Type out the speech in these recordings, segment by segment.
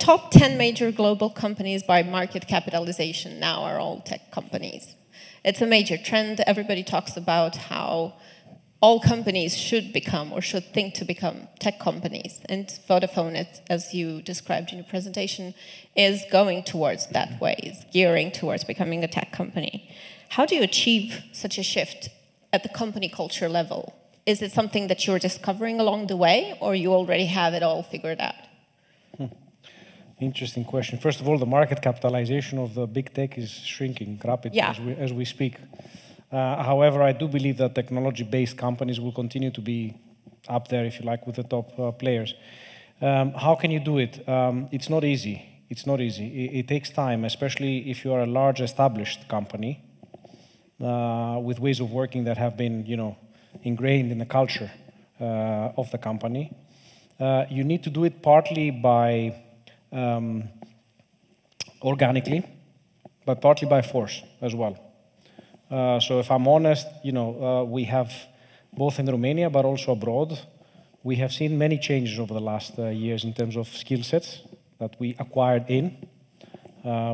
top 10 major global companies by market capitalization now are all tech companies. It's a major trend. Everybody talks about how all companies should become or should think to become tech companies. And Vodafone, as you described in your presentation, is going towards that way, is gearing towards becoming a tech company. How do you achieve such a shift at the company culture level? Is it something that you're discovering along the way, or you already have it all figured out? Interesting question. First of all, the market capitalization of the big tech is shrinking rapidly as we speak. However, I do believe that technology-based companies will continue to be up there, if you like, with the top players. How can you do it? It's not easy. It's not easy. It takes time, especially if you are a large established company with ways of working that have been, ingrained in the culture of the company. You need to do it partly by organically, but partly by force as well. So if I'm honest, we have, both in Romania but also abroad, we have seen many changes over the last years in terms of skill sets that we acquired in.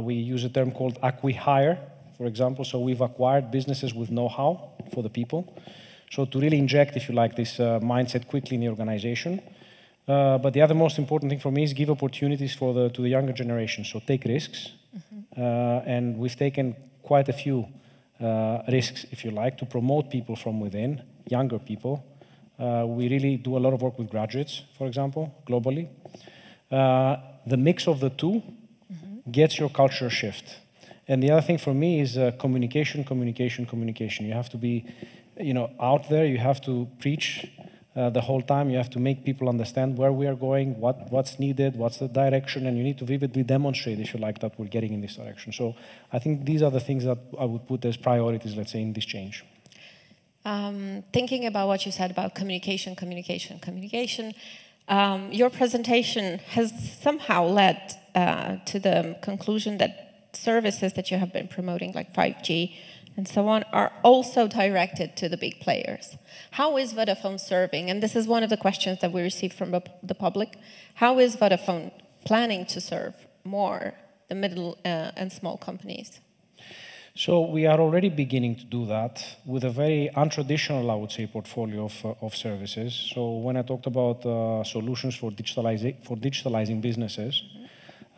We use a term called acqui-hire, for example. So we've acquired businesses with know-how for the people. So to really inject, if you like, this mindset quickly in the organization. But the other most important thing for me is give opportunities to the younger generation. So take risks. And we've taken quite a few risks, if you like, to promote people from within, younger people. We really do a lot of work with graduates, for example, globally. The mix of the two gets your culture shift. And the other thing for me is communication, communication, communication. You have to be, out there. You have to preach the whole time. You have to make people understand where we are going, what's needed, what's the direction, and you need to vividly demonstrate, if you like, that we're getting in this direction. So I think these are the things that I would put as priorities, let's say, in this change. Thinking about what you said about communication, your presentation has somehow led to the conclusion that services that you have been promoting, like 5G and so on, are also directed to the big players. How is Vodafone serving? And this is one of the questions that we receive from the public. How is Vodafone planning to serve more the middle and small companies? So we are already beginning to do that with a very untraditional, I would say, portfolio of services. So when I talked about solutions for digitalizing businesses,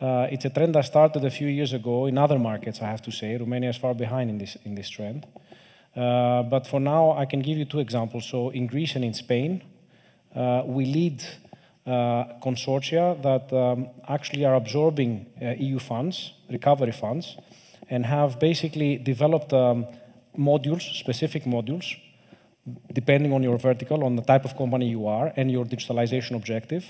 it's a trend that started a few years ago in other markets, I have to say. Romania is far behind in this trend. But for now, I can give you two examples. So in Greece and in Spain, we lead consortia that actually are absorbing EU funds, recovery funds, and have basically developed modules, specific modules, depending on your vertical, on the type of company you are, and your digitalization objective,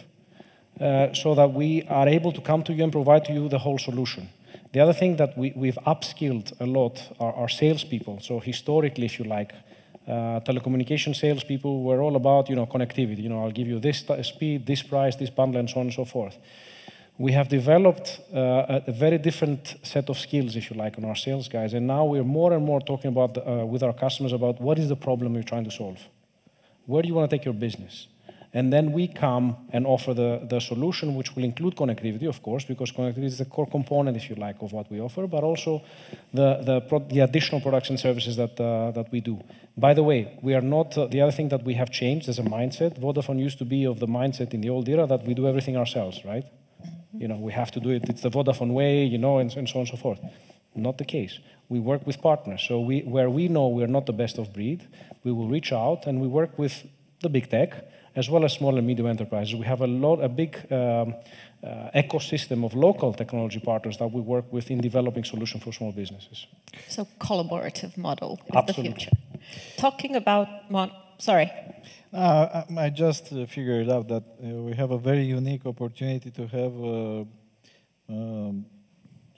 so that we are able to come to you and provide to you the whole solution. The other thing that we've upskilled a lot are our salespeople. So historically, if you like, telecommunication salespeople were all about, connectivity. I'll give you this speed, this price, this bundle, and so on and so forth. We have developed a very different set of skills, if you like, on our sales guys. And now we're more and more talking about with our customers about what is the problem you're trying to solve. Where do you want to take your business? And then we come and offer the solution, which will include connectivity, of course, because connectivity is the core component, if you like, of what we offer, but also the additional products and services that we do. By the way, we are not, the other thing that we have changed as a mindset, Vodafone used to be of the mindset in the old era that we do everything ourselves, right? We have to do it, it's the Vodafone way, and so on and so forth. Not the case. We work with partners. So where we know we're not the best of breed, we will reach out and we work with the big tech, as well as small and medium enterprises. We have a big ecosystem of local technology partners that we work with in developing solutions for small businesses. So collaborative model is Absolutely. the future. Talking about, sorry. I just figured out that we have a very unique opportunity to have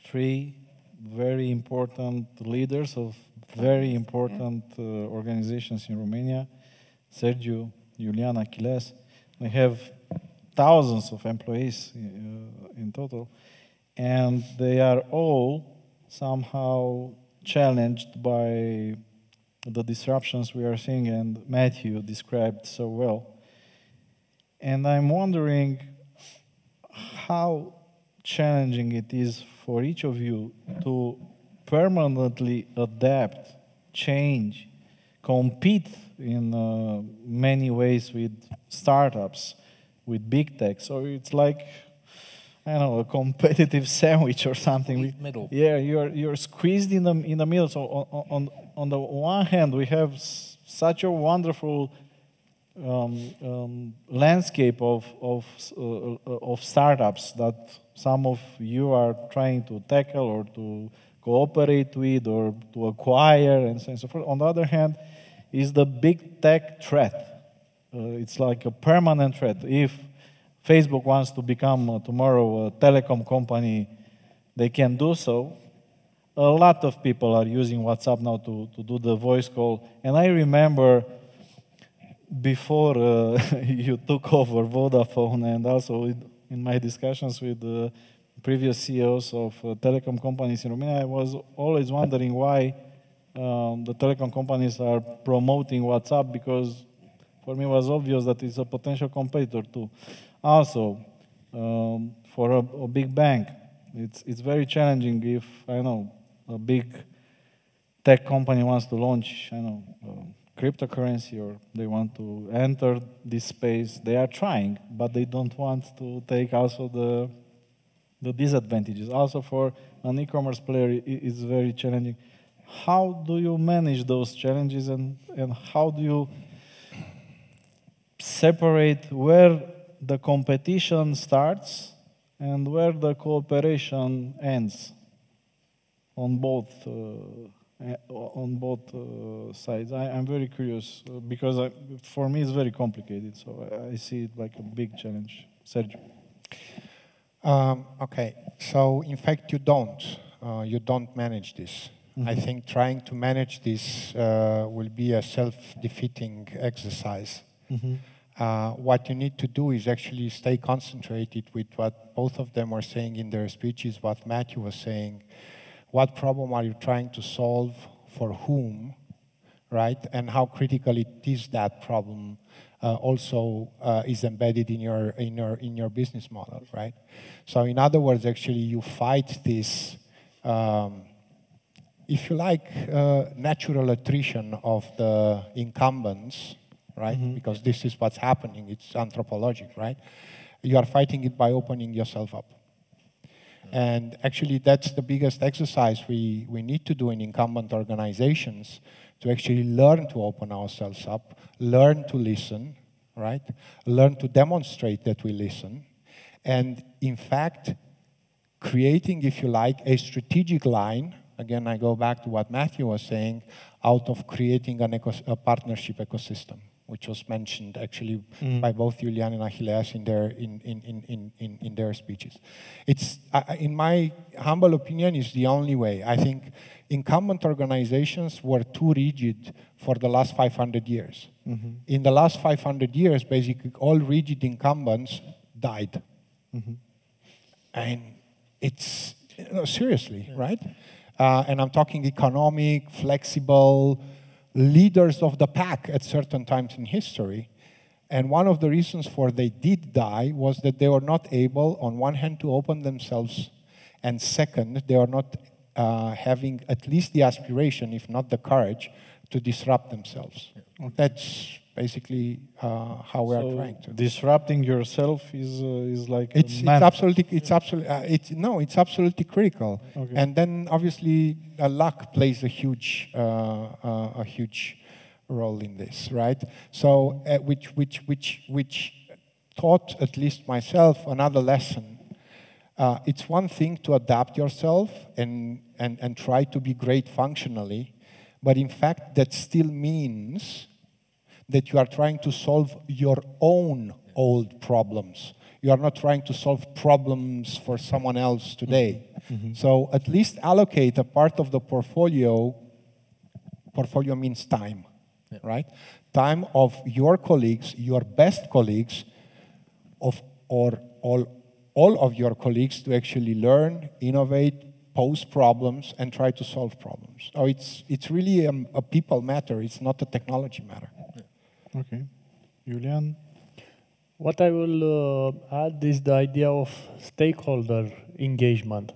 three very important leaders of very important organizations in Romania. Sergiu, Iulian, Achilles. We have thousands of employees in total, and they are all somehow challenged by the disruptions we are seeing, and Matthew described so well. And I'm wondering how challenging it is for each of you to permanently adapt, change, compete in many ways with startups, with big tech. So it's like, I don't know, a competitive sandwich or something. Middle. Yeah, you're squeezed in the middle. So on the one hand, we have such a wonderful landscape of startups that some of you are trying to tackle or to cooperate with or to acquire and so on and so forth. On the other hand, is the big tech threat. It's like a permanent threat. If Facebook wants to become tomorrow a telecom company, they can do so. A lot of people are using WhatsApp now to do the voice call. And I remember before you took over Vodafone, and also in my discussions with the previous CEOs of telecom companies in Romania, I was always wondering why the telecom companies are promoting WhatsApp, because for me it was obvious that it's a potential competitor too. Also, for a big bank, it's very challenging if, I know, a big tech company wants to launch, I know, cryptocurrency, or they want to enter this space. They are trying, but they don't want to take also the disadvantages. Also for an e-commerce player, it's very challenging. How do you manage those challenges, and how do you separate where the competition starts and where the cooperation ends on both sides? I'm very curious because for me it's very complicated, so I see it like a big challenge. Sergio. Okay, so in fact you don't manage this. Mm-hmm. I think trying to manage this will be a self-defeating exercise. Mm-hmm. What you need to do is actually stay concentrated with what both of them were saying in their speeches, what Matthew was saying. What problem are you trying to solve, for whom, right? And how critical it is that problem also is embedded in your business model, right? So in other words, actually you fight this, if you like, natural attrition of the incumbents, right? Mm-hmm. Because this is what's happening. It's anthropologic, right? You are fighting it by opening yourself up. And actually, that's the biggest exercise we need to do in incumbent organizations, to actually learn to open ourselves up, learn to listen, right? Learn to demonstrate that we listen. And in fact, creating, if you like, a strategic line, again, I go back to what Matthew was saying, out of creating a partnership ecosystem, which was mentioned actually by both Julian and Achilleas in their speeches. It's, in my humble opinion, is the only way. I think incumbent organizations were too rigid for the last 500 years. Mm-hmm. In the last 500 years, basically all rigid incumbents died. Mm-hmm. And it's, seriously, right? And I'm talking economic, flexible, leaders of the pack at certain times in history. And one of the reasons for they did die was that they were not able, on one hand, to open themselves, and second, they are not having at least the aspiration, if not the courage, to disrupt themselves. Okay. That's basically how we are trying to. Disrupting yourself is like it's absolutely critical. Okay. And then obviously luck plays a huge role in this, right? So which taught at least myself another lesson. It's one thing to adapt yourself and try to be great functionally, but in fact that still means that you are trying to solve your own old problems. You are not trying to solve problems for someone else today. Mm-hmm. So at least allocate a part of the portfolio. Portfolio means time, yeah. Right? Time of your colleagues, your best colleagues, or all of your colleagues to actually learn, innovate, pose problems, and try to solve problems. So it's really a people matter. It's not a technology matter. Okay. Julian? What I will add is the idea of stakeholder engagement.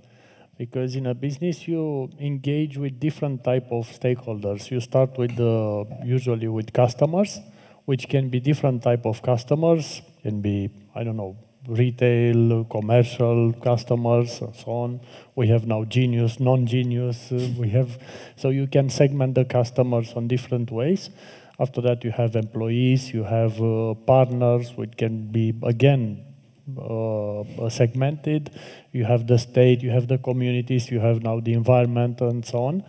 Because in a business, you engage with different type of stakeholders. You start with usually with customers, which can be different type of customers. Can be, I don't know, retail, commercial customers, and so on. We have now genius, non-genius. So you can segment the customers on different ways. After that, you have employees, you have partners, which can be, again, segmented. You have the state, you have the communities, you have now the environment, and so on.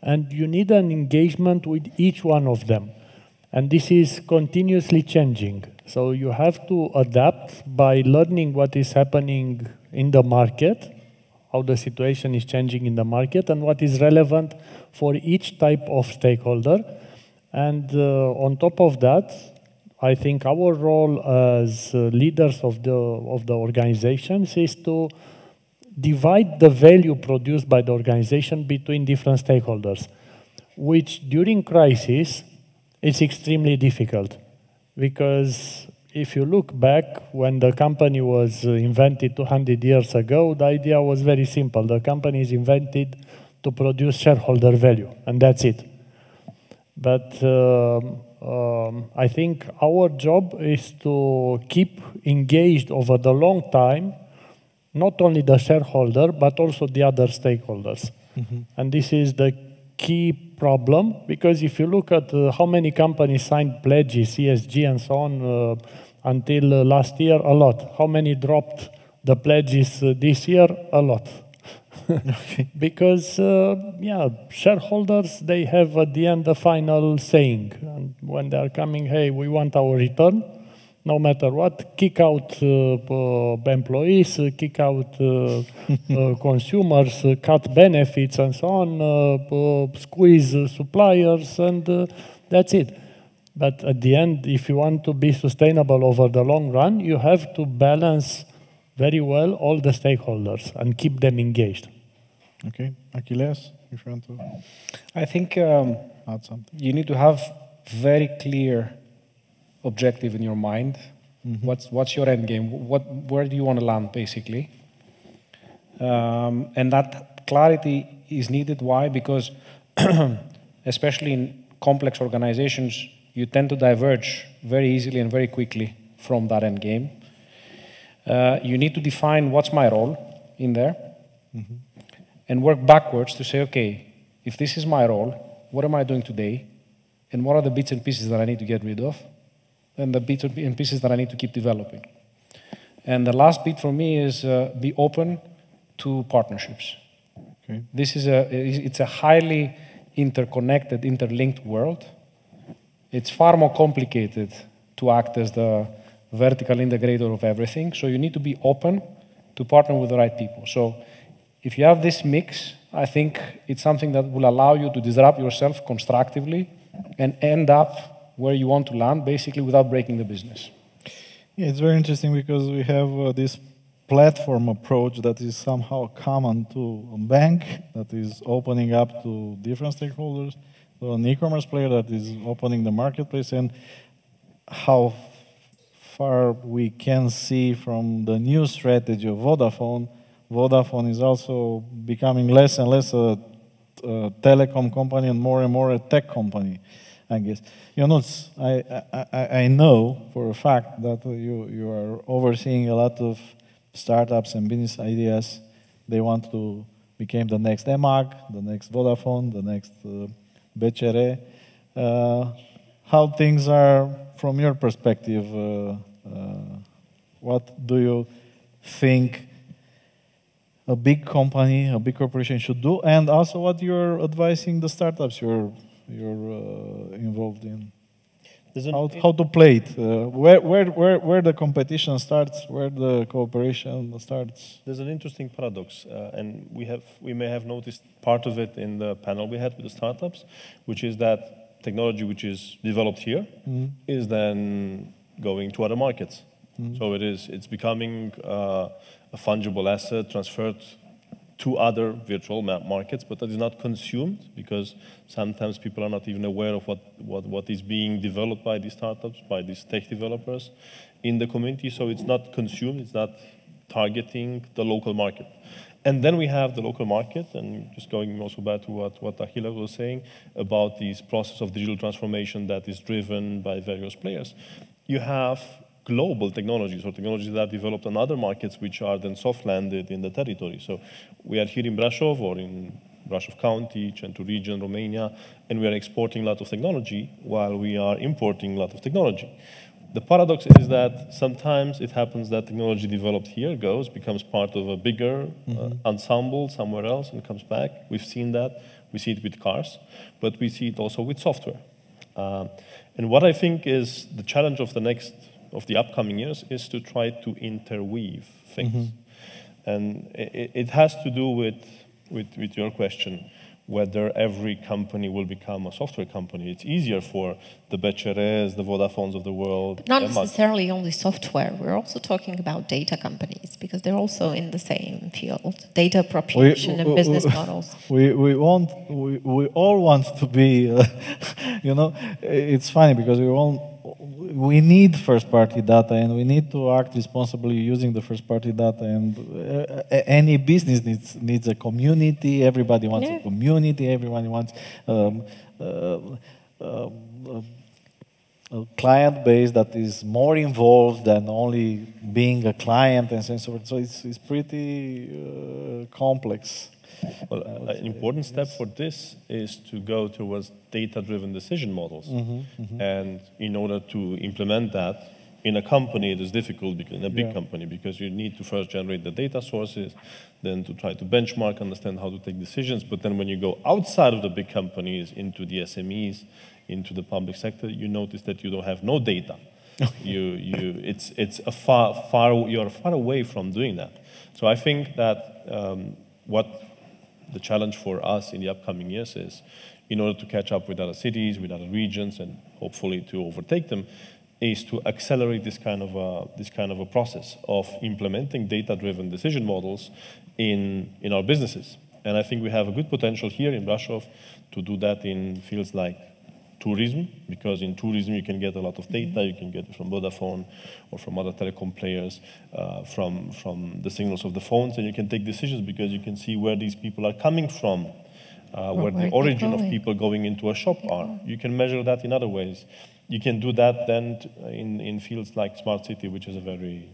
And you need an engagement with each one of them. And this is continuously changing. So you have to adapt by learning what is happening in the market, how the situation is changing in the market, and what is relevant for each type of stakeholder. And on top of that, I think our role as leaders of the organizations is to divide the value produced by the organization between different stakeholders, which during crisis is extremely difficult. Because if you look back when the company was invented 200 years ago, the idea was very simple. The company is invented to produce shareholder value, and that's it. But I think our job is to keep engaged over the long time, not only the shareholder, but also the other stakeholders. And this is the key problem, because if you look at how many companies signed pledges, ESG and so on, until last year, a lot. How many dropped the pledges this year? A lot. Because, shareholders, they have at the end the final saying. And when they are coming, hey, we want our return, no matter what, kick out employees, kick out consumers, cut benefits and so on, squeeze suppliers, and that's it. But at the end, if you want to be sustainable over the long run, you have to balance very well all the stakeholders and keep them engaged. Okay, Achilles, if you want to I think add something. you need to have very clear objective in your mind. What's your end game? Where do you want to land, basically? And that clarity is needed. Why? Because especially in complex organizations, you tend to diverge very easily and very quickly from that end game. You need to define what's my role in there and work backwards to say, okay, if this is my role, what am I doing today? And what are the bits and pieces that I need to get rid of? And the bits and pieces that I need to keep developing. And the last bit for me is be open to partnerships. Okay. It's a highly interconnected, interlinked world. It's far more complicated to act as the vertical integrator of everything. So you need to be open to partner with the right people. So if you have this mix, I think it's something that will allow you to disrupt yourself constructively and end up where you want to land, basically, without breaking the business. Yeah, it's very interesting because we have this platform approach that is somehow common to a bank that is opening up to different stakeholders, to an e-commerce player that is opening the marketplace, and how far we can see from the new strategy of Vodafone. Vodafone is also becoming less and less a telecom company and more a tech company, I guess. Jonas, I know for a fact that you are overseeing a lot of startups and business ideas. They want to become the next EMAG, the next Vodafone, the next BCR. How things are from your perspective? What do you think a big company, a big corporation should do, and also what you're advising the startups you're involved in? How to play it? Where the competition starts, where the cooperation starts? There's an interesting paradox, and we may have noticed part of it in the panel we had with the startups, which is that technology which is developed here is then going to other markets. So it's becoming a fungible asset transferred to other virtual markets, but that is not consumed because sometimes people are not even aware of what is being developed by these startups, by these tech developers in the community. So it's not consumed, it's not targeting the local market. And then we have the local market, and just going also back to what Achille was saying about this process of digital transformation that is driven by various players. You have global technologies or technologies that are developed on other markets which are then soft-landed in the territory. So we are here in Brașov or in Brașov County, Centru region, Romania, and we are exporting a lot of technology while we are importing a lot of technology. The paradox is that sometimes it happens that technology developed here becomes part of a bigger ensemble somewhere else and comes back. We've seen that. We see it with cars, but we see it also with software. And what I think is the challenge of the upcoming years is to try to interweave things. And it has to do with your question, whether every company will become a software company. It's easier for the BCRs, the Vodafones of the world. But not necessarily only software. We're also talking about data companies because they're also in the same field. Data appropriation and business models. We all want to be, you know, it's funny because we need first-party data and we need to act responsibly using the first-party data, and any business needs a community. Everybody wants a community. Everybody wants a client base that is more involved than only being a client and so on. So it's pretty complex. Well, an important step for this is to go towards data-driven decision models. And in order to implement that in a company, it is difficult in a big company because you need to first generate the data sources, then to try to benchmark, understand how to take decisions. But then when you go outside of the big companies into the SMEs, into the public sector, you notice that you don't have no data. It's a you're far away from doing that. So I think that what the challenge for us in the upcoming years is, in order to catch up with other cities, with other regions, and hopefully to overtake them, is to accelerate this kind of a process of implementing data-driven decision models in our businesses. And I think we have a good potential here in Brașov to do that in fields like tourism, because in tourism you can get a lot of data. You can get it from Vodafone or from other telecom players, from the signals of the phones, and you can take decisions because you can see where these people are coming from, where the origin of people going into a shop are. You can measure that in other ways. You can do that then in fields like smart city, which is a very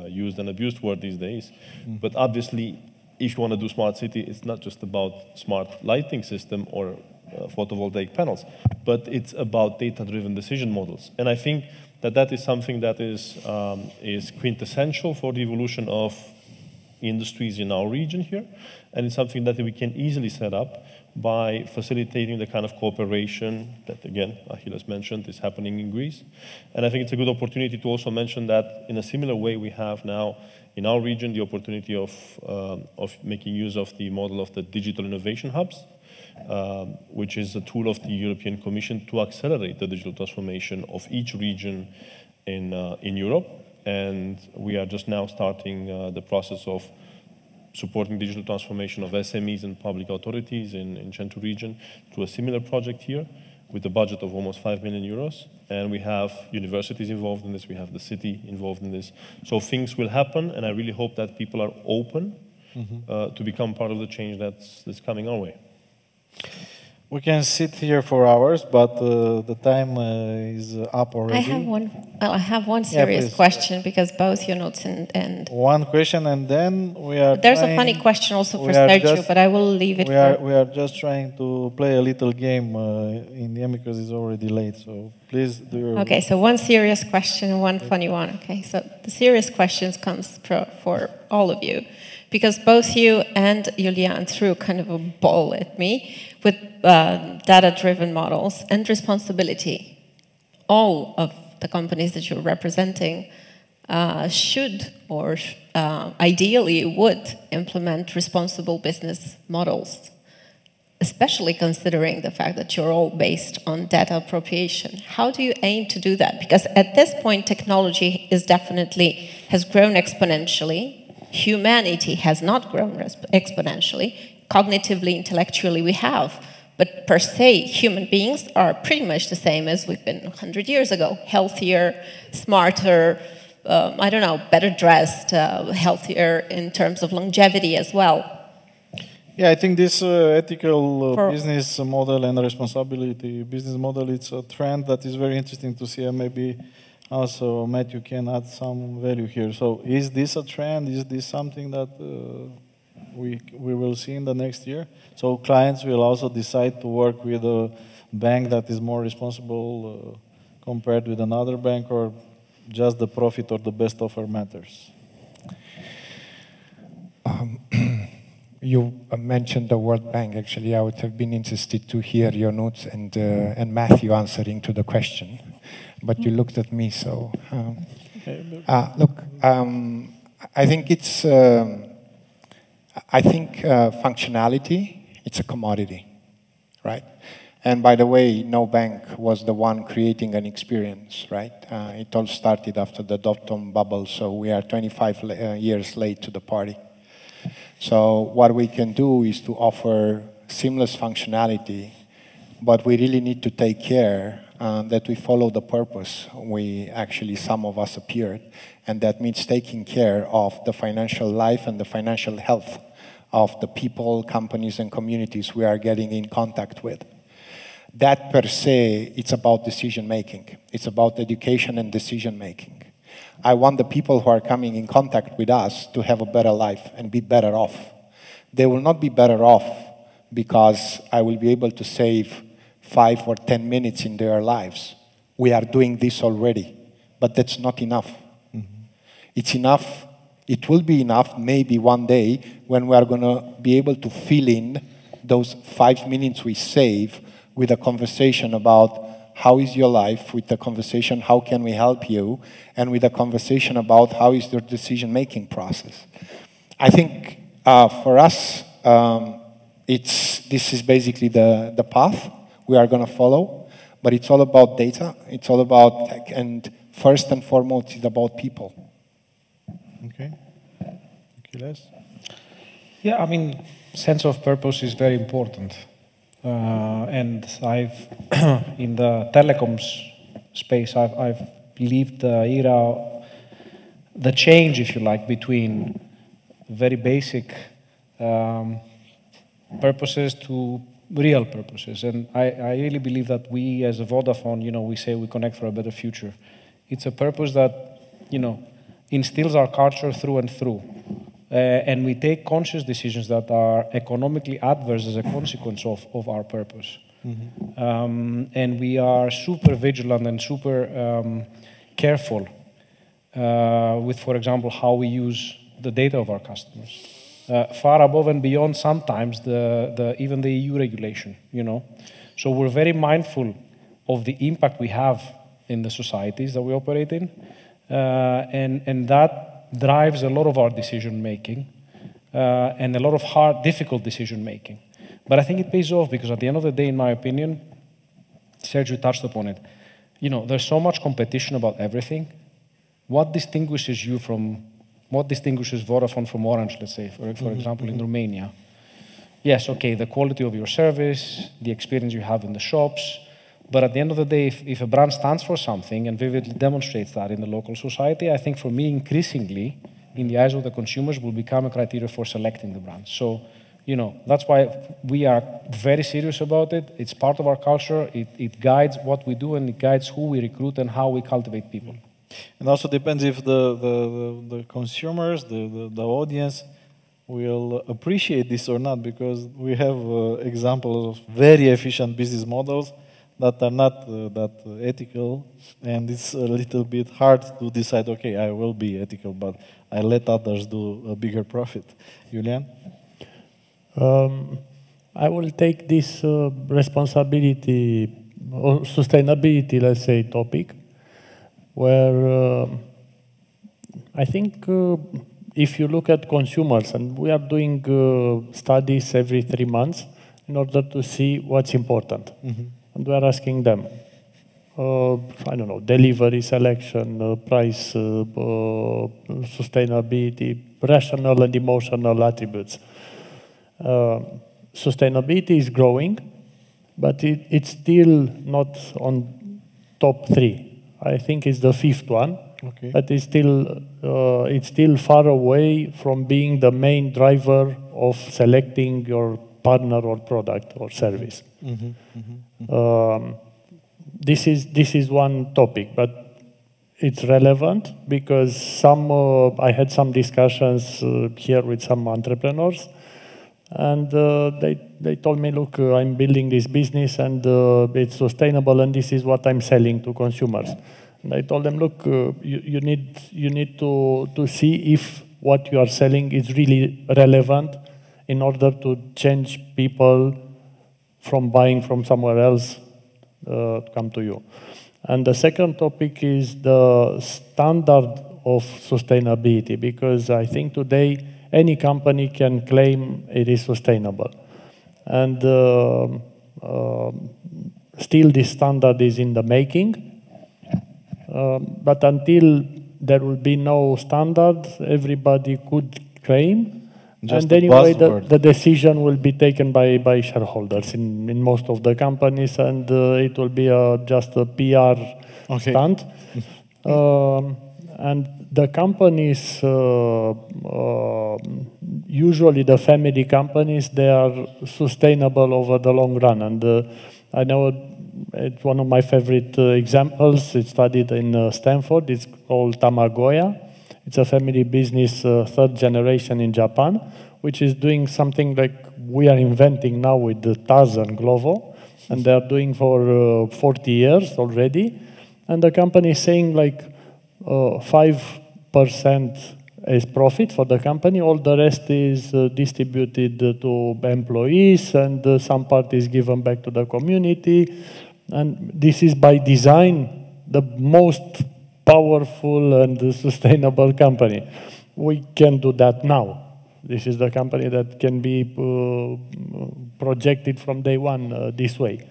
used and abused word these days. But obviously, if you want to do smart city, it's not just about smart lighting system or photovoltaic panels, but it's about data-driven decision models. And I think that is something that is quintessential for the evolution of industries in our region here, and it's something that we can easily set up by facilitating the kind of cooperation that, again, Achilles mentioned is happening in Greece. And I think it's a good opportunity to also mention that in a similar way we have now in our region the opportunity of making use of the model of the digital innovation hubs, which is a tool of the European Commission to accelerate the digital transformation of each region in Europe. And we are just now starting the process of supporting digital transformation of SMEs and public authorities in Centru region through a similar project here with a budget of almost 5 million euros. And we have universities involved in this, we have the city involved in this. So things will happen, and I really hope that people are open to become part of the change that's coming our way. We can sit here for hours, but the time is up already. I have one serious question, because both Ionuț and one question, and then we are. There's a funny question also for Sergio, but I will leave it. We are just trying to play a little game in the end because it's already late. So please do your. Okay, so one serious question, one funny one. Okay, so the serious questions comes for all of you, because both you and Julian threw kind of a ball at me with data-driven models and responsibility. All of the companies that you're representing should or ideally would implement responsible business models, especially considering the fact that you're all based on data appropriation. How do you aim to do that? Because at this point, technology has grown exponentially. humanity has not grown exponentially. Cognitively, intellectually, we have. But per se, human beings are pretty much the same as we've been 100 years ago. Healthier, smarter, I don't know, better dressed, healthier in terms of longevity as well. Yeah, I think this ethical business model and responsibility business model, it's a trend that is very interesting to see, and maybe also Matthew can add some value here. So is this a trend? Is this something that we will see in the next year? So clients will also decide to work with a bank that is more responsible compared with another bank, or just the profit or the best offer matters? You mentioned the World Bank. Actually, I would have been interested to hear your notes and Matthew answering to the question, but you looked at me, so look. I think it's. I think functionality, it's a commodity, right? And by the way, no bank was the one creating an experience, right? It all started after the dot-com bubble, so we are 25 years late to the party. So what we can do is to offer seamless functionality, but we really need to take care that we follow the purpose. Some of us appeared, and that means taking care of the financial life and the financial health of the people, companies, and communities we are getting in contact with. That per se, it's about decision making. It's about education and decision making. I want the people who are coming in contact with us to have a better life and be better off. They will not be better off because I will be able to save 5 or 10 minutes in their lives. We are doing this already, but that's not enough. It's enough, it will be enough maybe one day when we are going to be able to fill in those 5 minutes we save with a conversation about how is your life, with the conversation how can we help you, and with a conversation about how is your decision-making process. I think for us, this is basically the path we are going to follow, but it's all about data, it's all about tech, and first and foremost, it's about people. Okay. Les? Yeah, I mean, sense of purpose is very important. And I've, in the telecoms space, I've lived the era, the change, if you like, between very basic purposes to real purposes. And I really believe that we, as a Vodafone, we say we connect for a better future. It's a purpose that, instills our culture through and through. And we take conscious decisions that are economically adverse as a consequence of our purpose. And we are super vigilant and super careful with, for example, how we use the data of our customers. Far above and beyond sometimes even the EU regulation, So we're very mindful of the impact we have in the societies that we operate in. And that drives a lot of our decision-making and a lot of hard, difficult decision-making. But I think it pays off because at the end of the day, in my opinion, Sergio touched upon it, there's so much competition about everything. What distinguishes Vodafone from Orange, let's say, for example, in Romania? Yes, okay, the quality of your service, the experience you have in the shops, but at the end of the day, if a brand stands for something and vividly demonstrates that in the local society, I think for me, increasingly, in the eyes of the consumers, will become a criteria for selecting the brand. So, that's why we are very serious about it. It's part of our culture. It guides what we do, and it guides who we recruit and how we cultivate people. And also depends if the consumers, the audience, will appreciate this or not, because we have examples of very efficient business models that are not that ethical, and it's a little bit hard to decide, okay, I will be ethical, but I let others do a bigger profit. Julian? I will take this responsibility or sustainability, let's say, topic, where I think if you look at consumers, and we are doing studies every 3 months in order to see what's important. And we are asking them, I don't know, delivery, selection, price, sustainability, rational and emotional attributes. Sustainability is growing, but it's still not on top 3. I think it's the 5th one, but it's still far away from being the main driver of selecting your partner or product or service. This is one topic, but it's relevant because I had some discussions here with some entrepreneurs, and they told me, look, I'm building this business and it's sustainable, and this is what I'm selling to consumers. And I told them, look, you need to see if what you are selling is really relevant in order to change people from buying from somewhere else to come to you. And the second topic is the standard of sustainability, because I think today any company can claim it is sustainable. And still this standard is in the making. But until there will be no standard, everybody could claim. Just and anyway, the decision will be taken by shareholders in most of the companies, and it will be just a PR stunt. And the companies, usually the family companies, they are sustainable over the long run. And I know it's one of my favorite examples. It's studied in Stanford. It's called Tamagoya. It's a family business, 3rd generation in Japan, which is doing something like we are inventing now with the Taz and Glovo, and they are doing for 40 years already. And the company is saying like 5% is profit for the company. All the rest is distributed to employees, and some part is given back to the community. And this is by design the most powerful and sustainable company. We can do that now. This is the company that can be projected from day one this way.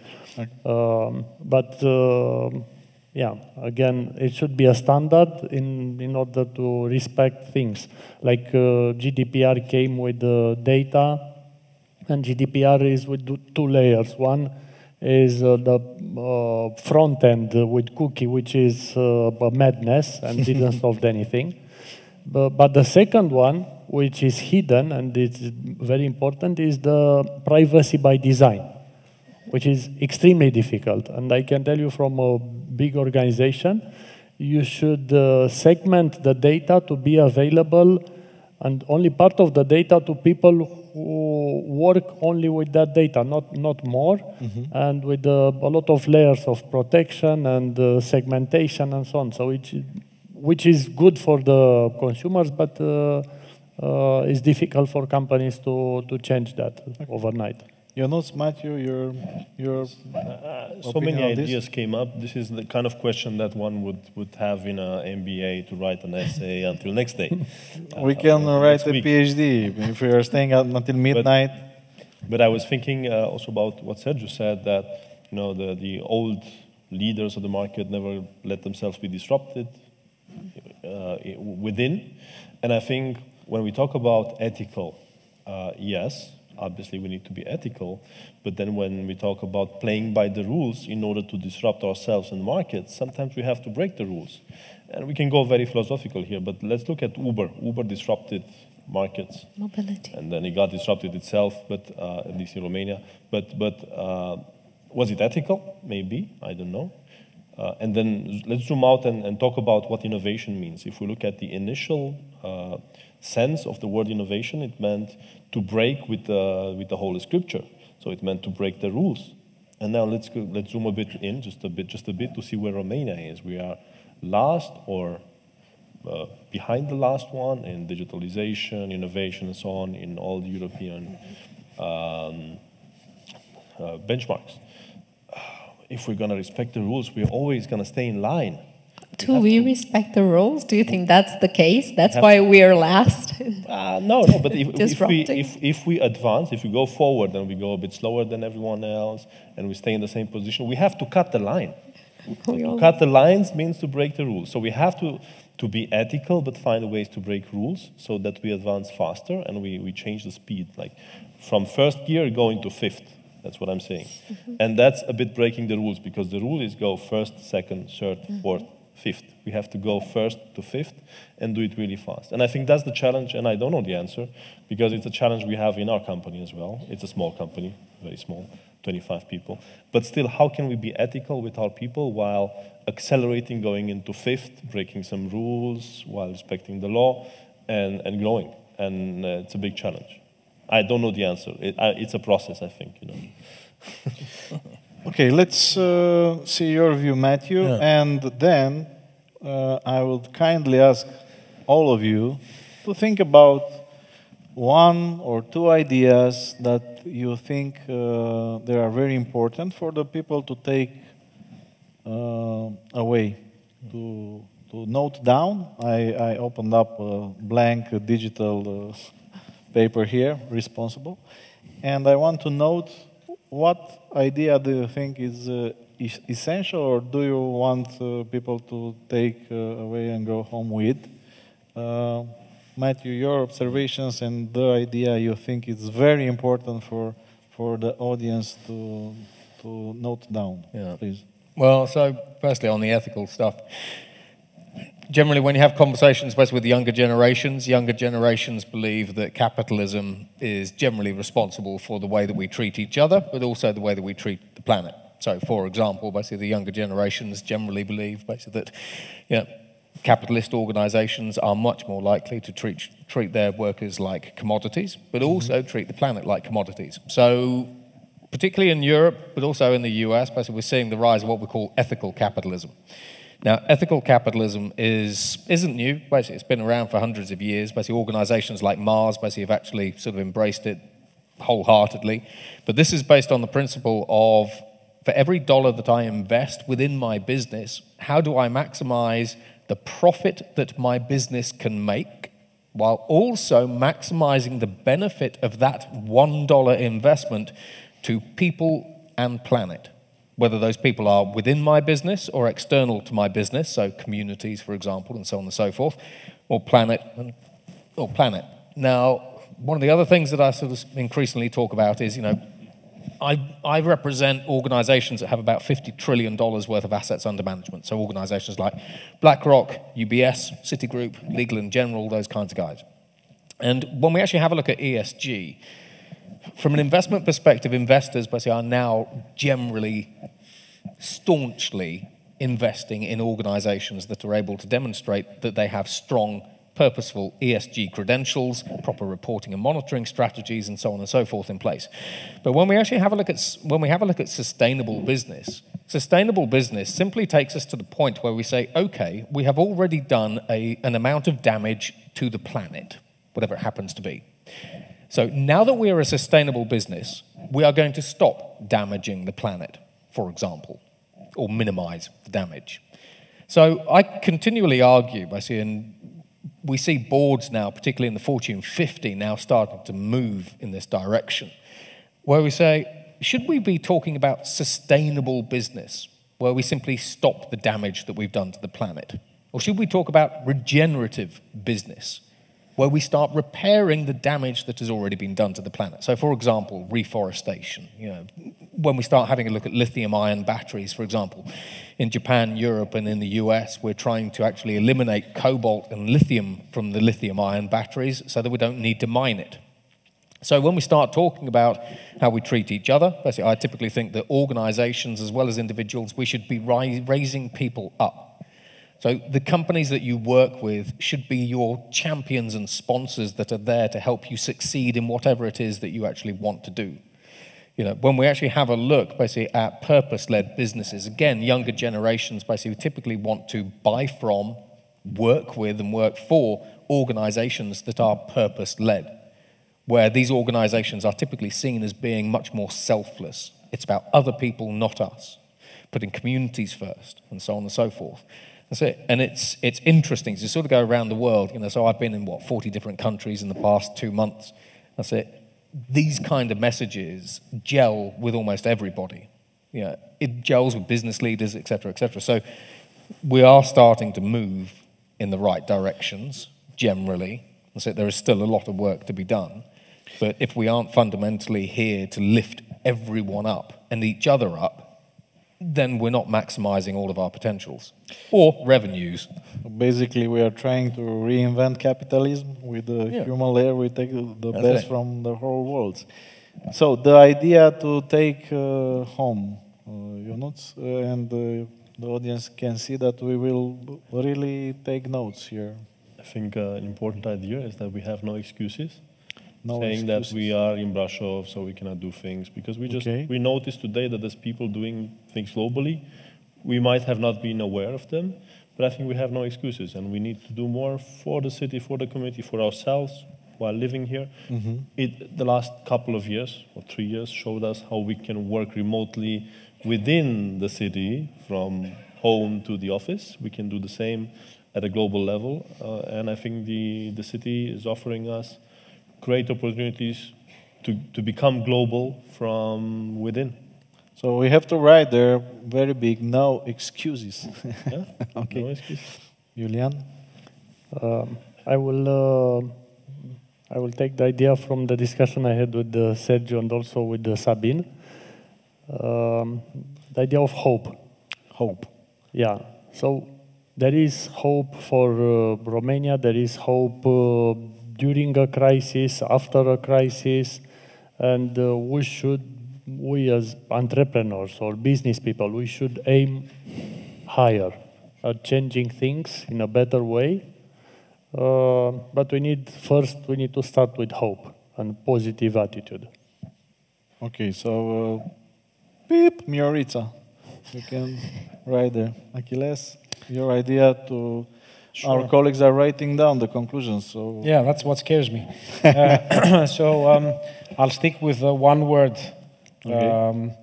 Yeah, again, it should be a standard in order to respect things. Like GDPR came with data, and GDPR is with 2 layers. One is the front end with cookie, which is a madness and didn't solve anything. But the second one, which is hidden and it's very important, is the privacy by design, which is extremely difficult. And I can tell you from a big organization, you should segment the data to be available, and only part of the data to people who work only with that data, not more, and with a lot of layers of protection and segmentation and so on. So which is good for the consumers, but it's difficult for companies to change that overnight. Your notes, Matthew, your so many ideas came up. This is the kind of question that one would have in an MBA to write an essay until next day. We can write a PhD if we are staying out until midnight. But I was thinking also about what Sergio said, that the old leaders of the market never let themselves be disrupted within. And I think when we talk about ethical, yes, obviously we need to be ethical, but then when we talk about playing by the rules in order to disrupt ourselves in markets, sometimes we have to break the rules. And we can go very philosophical here, but let's look at Uber. Uber disrupted markets. Mobility. And then it got disrupted itself, but at least in Romania. But was it ethical? Maybe, I don't know. And then let's zoom out and talk about what innovation means. If we look at the initial sense of the word innovation, it meant to break with the Holy Scripture. So it meant to break the rules. And now let's zoom a bit in, just a bit, to see where Romania is. We are last or behind the last one in digitalization, innovation, and so on in all the European benchmarks. If we're going to respect the rules, we're always going to stay in line. Do we respect the rules? Do you think that's the case? That's why we are last? No, but if we advance, if we go forward and we go a bit slower than everyone else and we stay in the same position, we have to cut the line. To cut the lines means to break the rules. So we have to be ethical, but find ways to break rules so that we advance faster and we change the speed. Like from first gear going to fifth. That's what I'm saying. And that's a bit breaking the rules, because the rule is go first, second, third, fourth, fifth. We have to go first to fifth and do it really fast. And I think that's the challenge, and I don't know the answer, because it's a challenge we have in our company as well. It's a small company, very small, 25 people. But still, how can we be ethical with our people while accelerating, going into fifth, breaking some rules, while respecting the law, and growing? And it's a big challenge. I don't know the answer. It's a process, I think. Okay, let's see your view, Matthew, and then I would kindly ask all of you to think about one or two ideas that you think they are very important for the people to take away, to note down. I opened up a blank digital paper here, responsible, and I want to note what idea do you think is essential, or do you want people to take away and go home with? Matthew, your observations and the idea you think is very important for the audience to note down, please. Well, so firstly on the ethical stuff, generally, when you have conversations, especially with younger generations believe that capitalism is generally responsible for the way that we treat each other, but also the way that we treat the planet. So, for example, basically the younger generations generally believe basically that capitalist organizations are much more likely to treat their workers like commodities, but also treat the planet like commodities. So, particularly in Europe, but also in the US, basically we're seeing the rise of what we call ethical capitalism. Now, ethical capitalism isn't new. Basically, it's been around for hundreds of years. Basically, organizations like Mars basically have actually sort of embraced it wholeheartedly. But this is based on the principle of, for every dollar that I invest within my business, how do I maximize the profit that my business can make, while also maximizing the benefit of that $1 investment to people and planet? Whether those people are within my business or external to my business, so communities, for example, and so on and so forth, or planet. Now, one of the other things that I sort of increasingly talk about is, I represent organizations that have about $50 trillion worth of assets under management. So organizations like BlackRock, UBS, Citigroup, Legal & General, those kinds of guys. And when we actually have a look at ESG, from an investment perspective, investors basically are now generally staunchly investing in organizations that are able to demonstrate that they have strong, purposeful ESG credentials, proper reporting and monitoring strategies, and so on and so forth in place. But when we actually have a look at sustainable business simply takes us to the point where we say, okay, we have already done an amount of damage to the planet, whatever it happens to be. So now that we are a sustainable business, we are going to stop damaging the planet, for example, or minimize the damage. So I continually argue, and we see boards now, particularly in the Fortune 50, now starting to move in this direction, where we say, should we be talking about sustainable business, where we simply stop the damage that we've done to the planet? Or should we talk about regenerative business, where we start repairing the damage that has already been done to the planet? So, for example, reforestation. When we start having a look at lithium-ion batteries, for example, in Japan, Europe, and in the US, we're trying to actually eliminate cobalt and lithium from the lithium-ion batteries so that we don't need to mine it. So when we start talking about how we treat each other, basically, I typically think that organizations as well as individuals, we should be raising people up. So the companies that you work with should be your champions and sponsors that are there to help you succeed in whatever it is that you actually want to do. When we actually have a look basically at purpose-led businesses, again, younger generations basically typically want to buy from, work with, and work for organizations that are purpose-led, where these organizations are typically seen as being much more selfless. It's about other people, not us, putting communities first, and so on and so forth. That's it. And it's interesting to sort of go around the world. So I've been in 40 different countries in the past 2 months. That's it. These kind of messages gel with almost everybody. it gels with business leaders, et cetera, et cetera. So we are starting to move in the right directions, generally. So there is still a lot of work to be done. But if we aren't fundamentally here to lift everyone up and each other up, then we're not maximizing all of our potentials or revenues. Basically, we are trying to reinvent capitalism with the human layer. We take the best from the whole world. So the idea to take home units, and the audience can see that we will really take notes here. I think an important idea is that we have no excuses. Saying that we are in Brasov, so we cannot do things, because we noticed today that there's people doing things globally. We might have not been aware of them, but I think we have no excuses, and we need to do more for the city, for the community, for ourselves while living here. The last couple of years, or 3 years, showed us how we can work remotely within the city, from home to the office. We can do the same at a global level, and I think the city is offering us great opportunities to become global from within. So we have to write there very big, no excuses. Yeah? Okay. No excuses. Julian? I will take the idea from the discussion I had with Sergio and also with Sabine. The idea of hope. Hope. Yeah. So there is hope for Romania. There is hope during a crisis, after a crisis, and we as entrepreneurs or business people, we should aim higher at changing things in a better way. But we need to start with hope and positive attitude. Okay, so beep, Miorica. You can write there. Achilles, your idea to... Sure. Our colleagues are writing down the conclusions. So yeah, that's what scares me. I'll stick with the one-word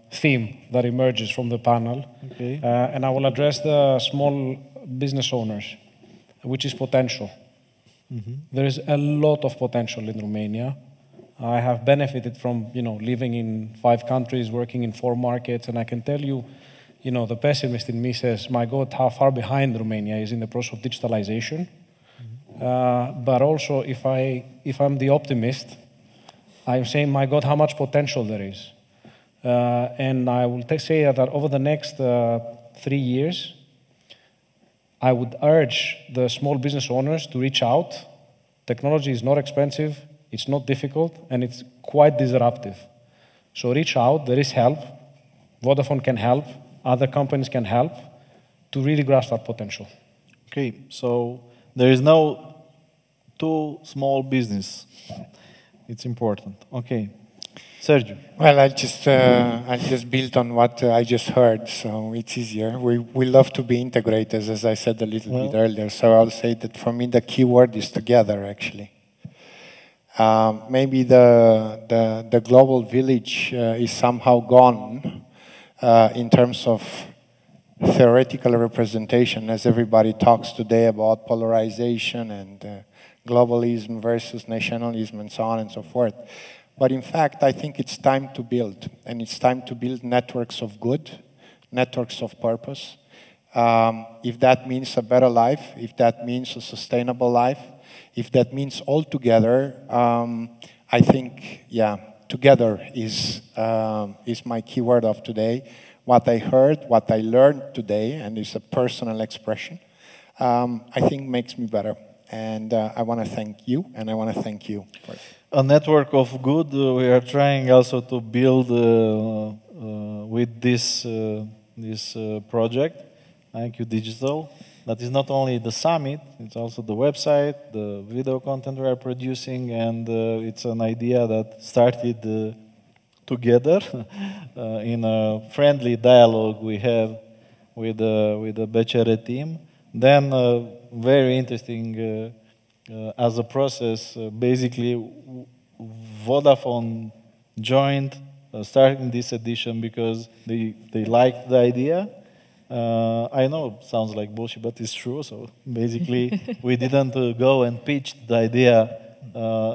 theme that emerges from the panel, and I will address the small business owners, which is potential. There is a lot of potential in Romania. I have benefited from living in 5 countries, working in 4 markets, and I can tell you. The pessimist in me says, my God, how far behind Romania is in the process of digitalization. But also, if I'm the optimist, I'm saying, my God, how much potential there is. And I will say that over the next 3 years, I would urge the small business owners to reach out. Technology is not expensive, it's not difficult, and it's quite disruptive. So reach out, there is help. Vodafone can help. Other companies can help to really grasp that potential. Okay, so there is no too small business. It's important. Okay, Sergio. Well, I'll just build on what I just heard, so it's easier. We love to be integrators, as I said a little bit earlier. So I'll say that for me the key word is together. Actually, maybe the global village is somehow gone. In terms of theoretical representation, as everybody talks today about polarization and globalism versus nationalism and so on and so forth. But in fact, I think it's time to build, and it's time to build networks of good, networks of purpose. If that means a better life, if that means a sustainable life, if that means all together, I think, together is my keyword of today. What I heard, what I learned today, and it's a personal expression, I think makes me better. And I want to thank you, and I want to thank you for it. A network of good, we are trying also to build with this project, IQ Digital. That is not only the summit, it's also the website, the video content we are producing, and it's an idea that started together in a friendly dialogue we have with the BCR team. Then very interesting as a process, basically Vodafone joined starting this edition because they liked the idea. I know it sounds like bullshit, but it's true. So basically, we didn't go and pitch the idea.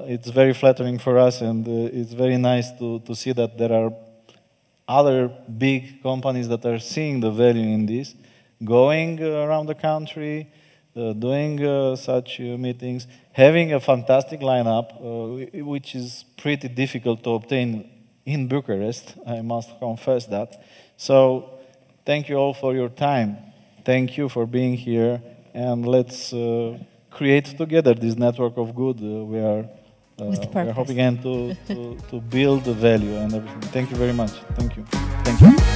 It's very flattering for us, and it's very nice to see that there are other big companies that are seeing the value in this, going around the country, doing such meetings, having a fantastic lineup, which is pretty difficult to obtain in Bucharest, I must confess that. So thank you all for your time. Thank you for being here, and let's create together this network of good. We are hoping to build the value and everything. Thank you very much. Thank you. Thank you.